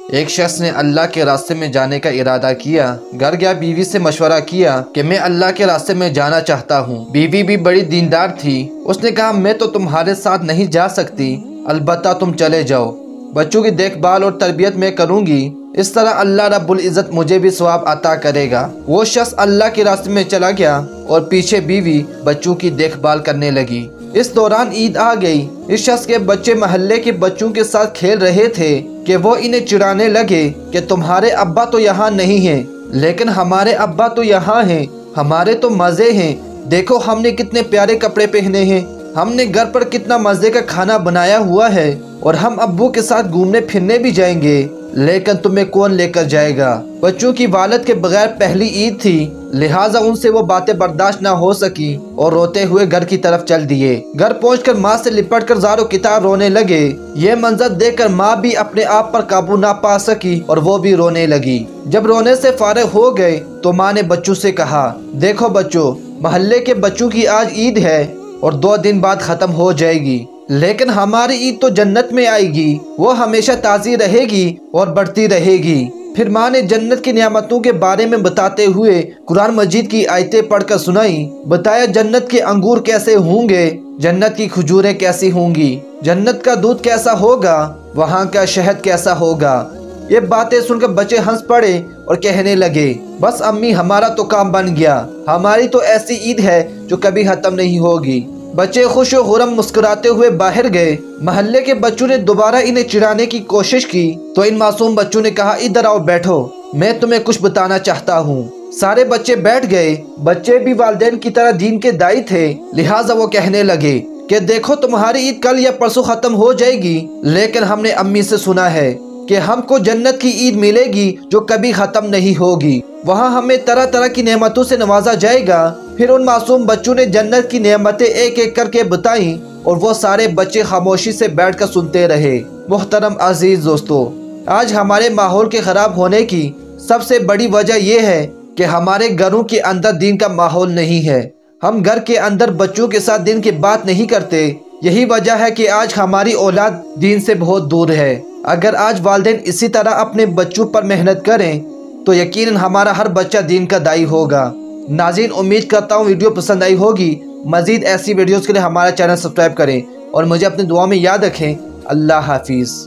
ایک شخص نے اللہ کے راستے میں جانے کا ارادہ کیا، گھر گیا، بیوی سے مشورہ کیا کہ میں اللہ کے راستے میں جانا چاہتا ہوں۔ بیوی بھی بڑی دیندار تھی، اس نے کہا میں تو تمہارے ساتھ نہیں جا سکتی، البتہ تم چلے جاؤ، بچوں کی دیکھ بھال اور تربیت میں کروں گی، اس طرح اللہ رب العزت مجھے بھی ثواب عطا کرے گا۔ وہ شخص اللہ کے راستے میں چلا گیا اور پیچھے بیوی بچوں کی دیکھ بھال کرنے لگی۔ اس دوران عید آ گئی۔ اس شخص کے بچے محلے کے بچوں کے ساتھ کھیل رہے تھے کہ وہ انہیں چڑھانے لگے کہ تمہارے ابا تو یہاں نہیں ہیں، لیکن ہمارے ابا تو یہاں ہیں، ہمارے تو مزے ہیں، دیکھو ہم نے کتنے پیارے کپڑے پہنے ہیں، ہم نے گھر پر کتنا مزے کا کھانا بنایا ہوا ہے، اور ہم ابو کے ساتھ گھومنے پھرنے بھی جائیں گے، لیکن تمہیں کون لے کر جائے گا؟ بچوں کی والد کے بغیر پہلی عید تھی، لہٰذا ان سے وہ باتیں برداشت نہ ہو سکی اور روتے ہوئے گھر کی طرف چل دیے۔ گھر پہنچ کر ماں سے لپٹ کر زار و کتار رونے لگے۔ یہ منظر دیکھ کر ماں بھی اپنے آپ پر قابو نہ پا سکی اور وہ بھی رونے لگی۔ جب رونے سے فارغ ہو گئے تو ماں نے بچوں سے کہا، دیکھو بچوں، محلے کے بچوں کی آج عید ہے اور 2 دن بعد ختم ہو جائے گی، لیکن ہماری عید تو جنت میں آئے گی، وہ ہمیشہ تازی رہے گی اور بڑھتی رہے گی۔ پھر ماں نے جنت کی نعمتوں کے بارے میں بتاتے ہوئے قرآن مجید کی آیتیں پڑھ کر سنائی، بتایا جنت کے انگور کیسے ہوں گے، جنت کی کھجوریں کیسی ہوں گی، جنت کا دودھ کیسا ہوگا، وہاں کا شہد کیسا ہوگا۔ یہ باتیں سن کر بچے ہنس پڑے اور کہنے لگے، بس امی ہمارا تو کام بن گیا، ہماری تو ایسی عید ہے جو کبھی ختم نہیں ہوگی۔ بچے خوش و خرم مسکراتے ہوئے باہر گئے۔ محلے کے بچوں نے دوبارہ انہیں چڑھانے کی کوشش کی تو ان معصوم بچوں نے کہا، ادھر آؤ بیٹھو، میں تمہیں کچھ بتانا چاہتا ہوں۔ سارے بچے بیٹھ گئے۔ بچے بھی والدین کی طرح دین کے دائی تھے، لہٰذا وہ کہنے لگے کہ دیکھو تمہاری عید کل یا پرسوں ختم ہو جائے گی، لیکن ہم نے امی سے سنا ہے کہ ہم کو جنت کی عید ملے گی جو کبھی ختم نہیں ہوگی، وہاں ہمیں طرح طرح کی نعمتوں سے نوازا جائے گا۔ پھر ان معصوم بچوں نے جنت کی نعمتیں ایک ایک کر کے بتائیں اور وہ سارے بچے خاموشی سے بیٹھ کر سنتے رہے۔ محترم عزیز دوستو، آج ہمارے ماحول کے خراب ہونے کی سب سے بڑی وجہ یہ ہے کہ ہمارے گھروں کے اندر دین کا ماحول نہیں ہے۔ ہم گھر کے اندر بچوں کے ساتھ دین کی بات نہیں کرتے۔ یہی وجہ ہے کہ آج ہماری اولاد دین سے بہت دور ہے۔ اگر آج والدین اسی طرح اپنے بچوں پر محنت کریں تو یقیناً ہمارا ہر بچہ دین کا دائی ہوگا۔ ناظرین، امید کرتا ہوں ویڈیو پسند آئی ہوگی۔ مزید ایسی ویڈیوز کے لیے ہمارا چینل سبسکرائب کریں اور مجھے اپنی دعا میں یاد رکھیں۔ اللہ حافظ۔